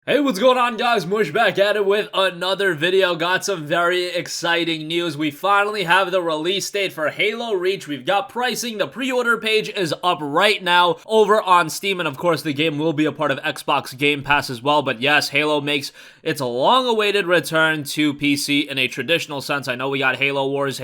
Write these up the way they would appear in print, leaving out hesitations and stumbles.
Hey, what's going on, guys? Mush back at it with another video. Got some very exciting news. We finally have the release date for Halo Reach. We've got pricing. The pre-order page is up right now over on Steam, and of course the game will be a part of Xbox Game Pass as well. But yes, Halo makes its long-awaited return to PC in a traditional sense. I know we got Halo Wars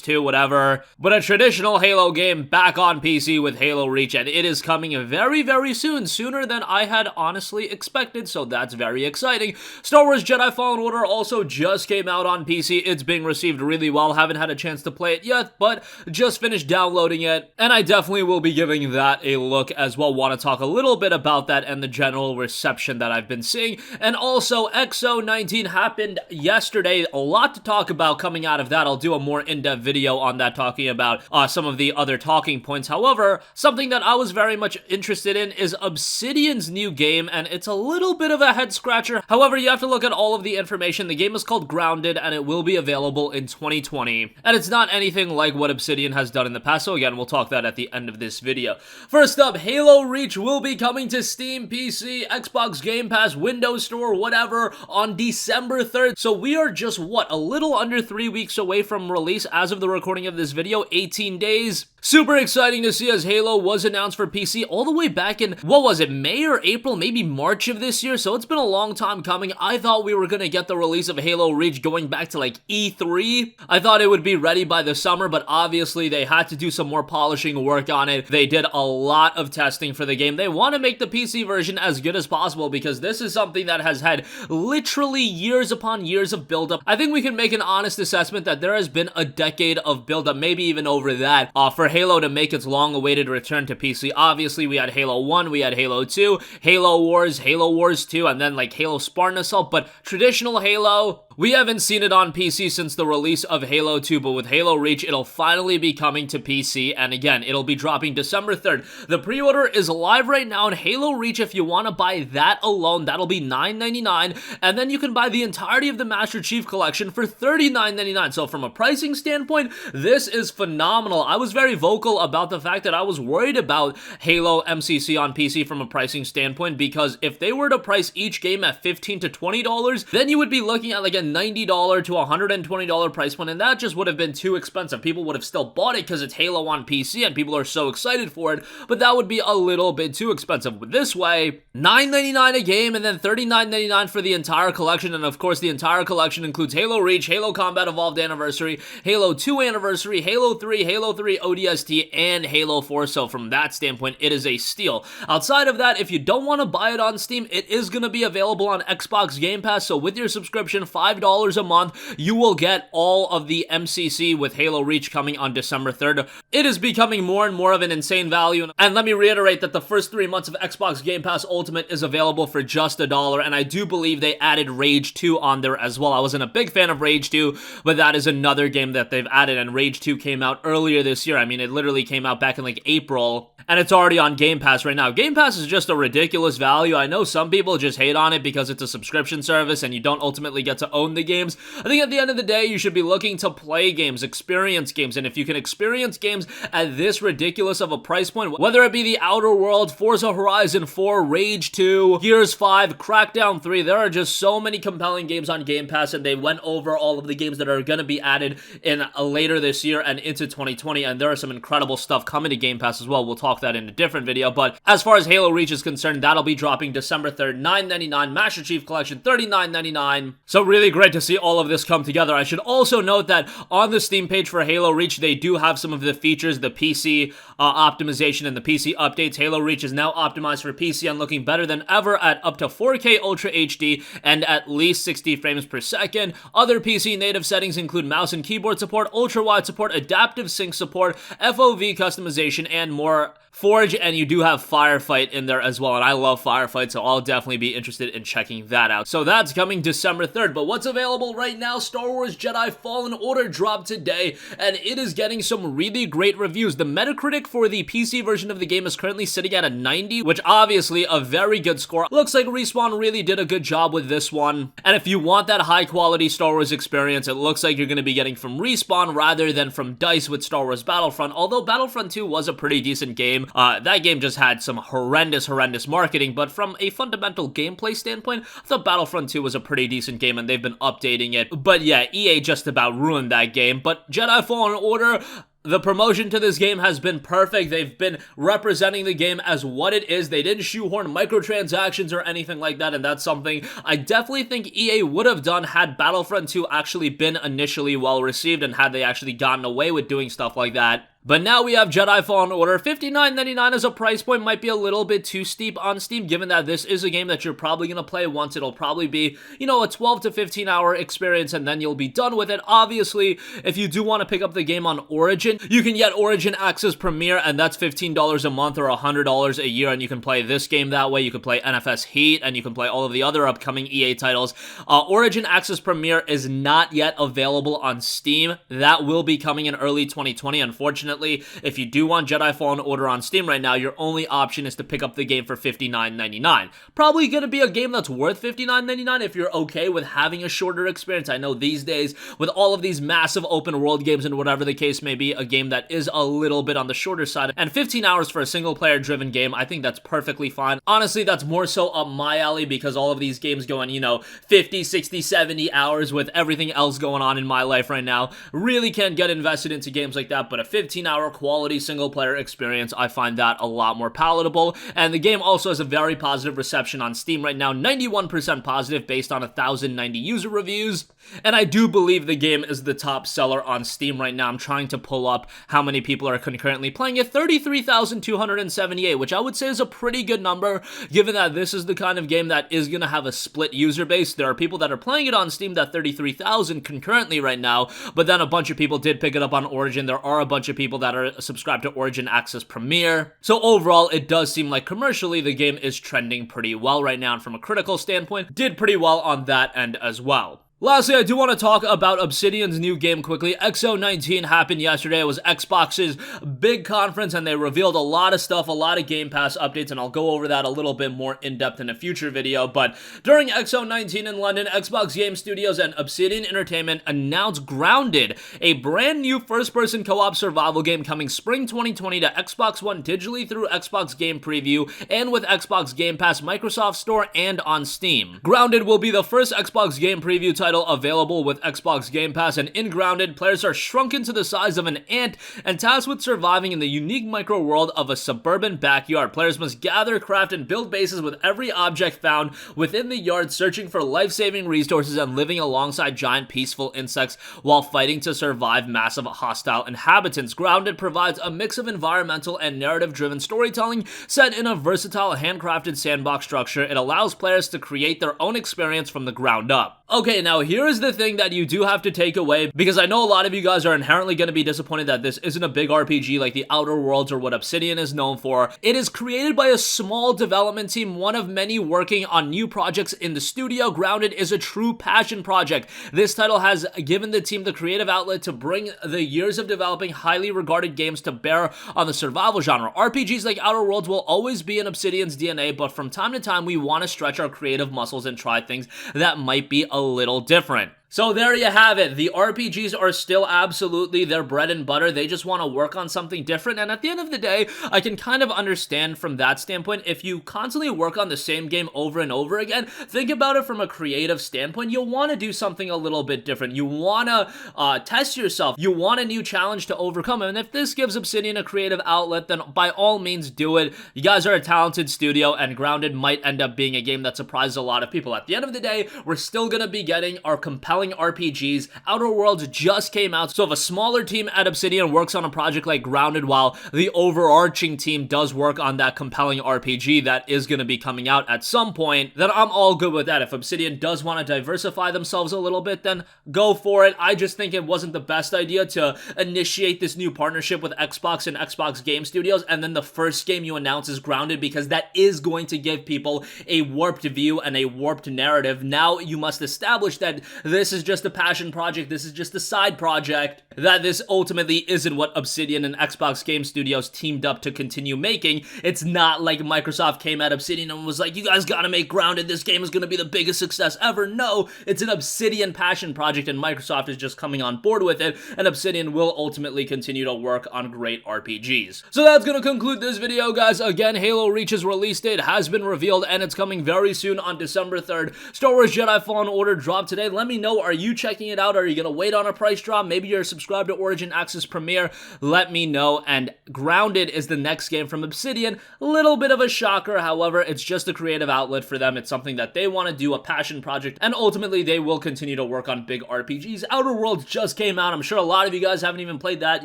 2, whatever, but a traditional Halo game back on PC with Halo Reach, and it is coming very, very soon, sooner than I had honestly expected, so that's very exciting. Star Wars Jedi Fallen Order also just came out on PC. It's being received really well. Haven't had a chance to play it yet, but just finished downloading it, and I definitely will be giving that a look as well. Want to talk a little bit about that and the general reception that I've been seeing. And also, XO19 happened yesterday. A lot to talk about coming out of that. I'll do a more in-depth video on that, talking about some of the other talking points. However, something that I was very much interested in is Obsidian's new game, and it's a little bit of a head scratcher. However, you have to look at all of the information. The game is called Grounded, and it will be available in 2020. And it's not anything like what Obsidian has done in the past, so again, we'll talk that at the end of this video. First up, Halo Reach will be coming to Steam, PC, Xbox Game Pass, Windows Store, whatever, on December 3rd. So we are just, what, a little under 3 weeks away from release as of the recording of this video, 18 days. Super exciting to see, as Halo was announced for PC all the way back in, what was it, May or April, maybe March of this year, so it's been a long time coming. I thought we were gonna get the release of Halo Reach going back to like E3. I thought it would be ready by the summer, but obviously they had to do some more polishing work on it. They did a lot of testing for the game. They want to make the PC version as good as possible because this is something that has had literally years upon years of build-up. I think we can make an honest assessment that there has been a decade of build-up, maybe even over that, for Halo to make its long-awaited return to PC. Obviously, we had Halo 1, we had Halo 2, Halo Wars 2, and then like Halo Spartan Assault, but traditional Halo, we haven't seen it on PC since the release of Halo 2, but with Halo Reach, it'll finally be coming to PC, and again, it'll be dropping December 3rd. The pre-order is live right now, and Halo Reach, if you want to buy that alone, that'll be $9.99, and then you can buy the entirety of the Master Chief Collection for $39.99. So from a pricing standpoint, this is phenomenal. I was very vocal about the fact that I was worried about Halo MCC on PC from a pricing standpoint, because if they were to price each game at $15 to $20, then you would be looking at like a $90 to $120 price point, and that just would have been too expensive. People would have still bought it because it's Halo on PC and people are so excited for it, but that would be a little bit too expensive. But this way, $9.99 a game and then $39.99 for the entire collection, and of course the entire collection includes Halo Reach, Halo Combat Evolved Anniversary, Halo 2 Anniversary, Halo 3 ODST, and Halo 4, so from that standpoint, it is a steal. Outside of that, if you don't want to buy it on Steam, it is going to be available on Xbox Game Pass, so with your subscription, $5 a month, you will get all of the MCC with Halo Reach coming on December 3rd. It is becoming more and more of an insane value, and let me reiterate that the first 3 months of Xbox Game Pass Ultimate is available for just $1, and I do believe they added Rage 2 on there as well. I wasn't a big fan of Rage 2, but that is another game that they've added, and Rage 2 came out earlier this year. I mean, it literally came out back in like April, and it's already on Game Pass right now. Game Pass is just a ridiculous value. I know some people just hate on it because it's a subscription service and you don't ultimately get to own the games. I think at the end of the day, you should be looking to play games, experience games, and if you can experience games at this ridiculous of a price point, whether it be The Outer Worlds, Forza Horizon 4, Rage 2, Gears 5, Crackdown 3, there are just so many compelling games on Game Pass, and they went over all of the games that are going to be added in later this year and into 2020, and there are some incredible stuff coming to Game Pass as well. We'll talk that in a different video, but as far as Halo Reach is concerned, that'll be dropping December 3rd, $9.99, Master Chief Collection, $39.99, so really great to see all of this come together. I should also note that on the Steam page for Halo Reach, they do have some of the features, the PC optimization and the PC updates. Halo Reach is now optimized for PC and looking better than ever at up to 4K Ultra HD and at least 60 frames per second. Other PC native settings include mouse and keyboard support, ultra-wide support, adaptive sync support, FOV customization, and more. Forge, and you do have Firefight in there as well, and I love Firefight, so I'll definitely be interested in checking that out. So that's coming December 3rd, but what's available right now? Star Wars Jedi Fallen Order dropped today, and it is getting some really great reviews. The Metacritic for the PC version of the game is currently sitting at a 90, which obviously a very good score. Looks like Respawn really did a good job with this one, and if you want that high-quality Star Wars experience, it looks like you're going to be getting from Respawn rather than from DICE with Star Wars Battlefront, although Battlefront 2 was a pretty decent game. game. That game just had some horrendous marketing, but from a fundamental gameplay standpoint, I thought Battlefront 2 was a pretty decent game, and they've been updating it. But yeah, EA just about ruined that game. But Jedi Fallen Order, the promotion to this game has been perfect. They've been representing the game as what it is. They didn't shoehorn microtransactions or anything like that, and that's something I definitely think EA would have done had Battlefront 2 actually been initially well received and had they actually gotten away with doing stuff like that. But now we have Jedi Fallen Order. $59.99 as a price point might be a little bit too steep on Steam, given that this is a game that you're probably going to play once. It'll probably be, a 12 to 15 hour experience, and then you'll be done with it. Obviously, if you do want to pick up the game on Origin, you can get Origin Access Premier, and that's $15 a month or $100 a year, and you can play this game that way. You can play NFS Heat, and you can play all of the other upcoming EA titles. Origin Access Premier is not yet available on Steam. That will be coming in early 2020, unfortunately. If you do want Jedi Fallen Order on Steam right now, your only option is to pick up the game for $59.99. Probably going to be a game that's worth $59.99 if you're okay with having a shorter experience. I know these days, with all of these massive open world games and whatever the case may be, a game that is a little bit on the shorter side, and 15 hours for a single player driven game, I think that's perfectly fine. Honestly, that's more so up my alley because all of these games go in, 50, 60, 70 hours with everything else going on in my life right now. Really can't get invested into games like that, but a 15-hour quality single-player experience, I find that a lot more palatable, and the game also has a very positive reception on Steam right now, 91% positive based on 1,090 user reviews, and I do believe the game is the top seller on Steam right now. I'm trying to pull up how many people are concurrently playing it, 33,278, which I would say is a pretty good number, given that this is the kind of game that is going to have a split user base. There are people that are playing it on Steam, that 33,000 concurrently right now, but then a bunch of people did pick it up on Origin. There are a bunch of people that are subscribed to Origin Access Premier. So overall, it does seem like commercially the game is trending pretty well right now, and from a critical standpoint, did pretty well on that end as well. Lastly, I do want to talk about Obsidian's new game quickly. XO19 happened yesterday. It was Xbox's big conference, and they revealed a lot of stuff, a lot of Game Pass updates, and I'll go over that a little bit more in-depth in a future video. But during XO19 in London, Xbox Game Studios and Obsidian Entertainment announced Grounded, a brand new first-person co-op survival game coming spring 2020 to Xbox One digitally through Xbox Game Preview and with Xbox Game Pass, Microsoft Store, and on Steam. Grounded will be the first Xbox Game Preview title available with Xbox Game Pass, and in Grounded, players are shrunken to the size of an ant and tasked with surviving in the unique micro-world of a suburban backyard. Players must gather, craft, and build bases with every object found within the yard, searching for life-saving resources and living alongside giant peaceful insects while fighting to survive massive hostile inhabitants. Grounded provides a mix of environmental and narrative-driven storytelling set in a versatile handcrafted sandbox structure. It allows players to create their own experience from the ground up. Okay, now here is the thing that you do have to take away, because I know a lot of you guys are inherently going to be disappointed that this isn't a big RPG like the Outer Worlds or what Obsidian is known for. It is created by a small development team, one of many working on new projects in the studio. Grounded is a true passion project. This title has given the team the creative outlet to bring the years of developing highly regarded games to bear on the survival genre. RPGs like Outer Worlds will always be in Obsidian's DNA, but from time to time we want to stretch our creative muscles and try things that might be a little different. So there you have it. The RPGs are still absolutely their bread and butter. They just want to work on something different, and at the end of the day, I can kind of understand from that standpoint. If you constantly work on the same game over and over again, think about it from a creative standpoint. You'll want to do something a little bit different. You want to test yourself. You want a new challenge to overcome, and if this gives Obsidian a creative outlet, then by all means do it. You guys are a talented studio, and Grounded might end up being a game that surprises a lot of people. At the end of the day, we're still going to be getting our compelling RPGs. Outer Worlds just came out, so if a smaller team at Obsidian works on a project like Grounded while the overarching team does work on that compelling RPG that is going to be coming out at some point, then I'm all good with that. If Obsidian does want to diversify themselves a little bit, then go for it. I just think it wasn't the best idea to initiate this new partnership with Xbox and Xbox Game Studios, and then the first game you announce is Grounded, because that is going to give people a warped view and a warped narrative. Now you must establish that this this is just a passion project, this is just a side project, that this ultimately isn't what Obsidian and Xbox Game Studios teamed up to continue making. It's not like Microsoft came at Obsidian and was like, you guys gotta make Grounded, this game is gonna be the biggest success ever. No, it's an Obsidian passion project and Microsoft is just coming on board with it, and Obsidian will ultimately continue to work on great RPGs. So that's gonna conclude this video, guys. Again, Halo Reach's release date has been revealed and it's coming very soon on December 3rd. Star Wars Jedi Fallen Order dropped today. Let me know, are you checking it out? Are you gonna wait on a price drop? Maybe you're subscribed to Origin Access Premier. Let me know. And Grounded is the next game from Obsidian. Little bit of a shocker, however, it's just a creative outlet for them. It's something that they want to do, a passion project, and ultimately they will continue to work on big RPGs. Outer Worlds just came out. I'm sure a lot of you guys haven't even played that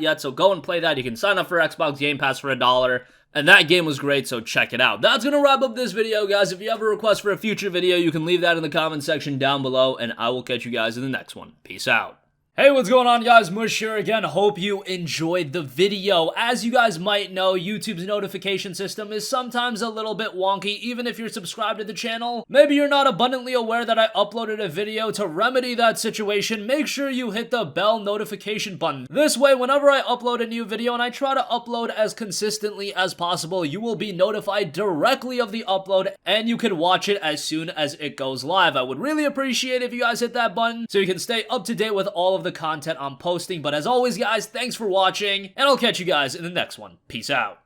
yet, so go and play that. You can sign up for Xbox Game Pass for $1. And that game was great, so check it out. That's gonna wrap up this video, guys. If you have a request for a future video, you can leave that in the comment section down below, and I will catch you guys in the next one. Peace out. Hey, what's going on, guys? Mush here again. Hope you enjoyed the video. As you guys might know, YouTube's notification system is sometimes a little bit wonky, even if you're subscribed to the channel. Maybe you're not abundantly aware that I uploaded a video. To remedy that situation, make sure you hit the bell notification button. This way, whenever I upload a new video, and I try to upload as consistently as possible, you will be notified directly of the upload, and you can watch it as soon as it goes live. I would really appreciate if you guys hit that button so you can stay up to date with all of the content I'm posting. But as always, guys, thanks for watching, and I'll catch you guys in the next one. Peace out.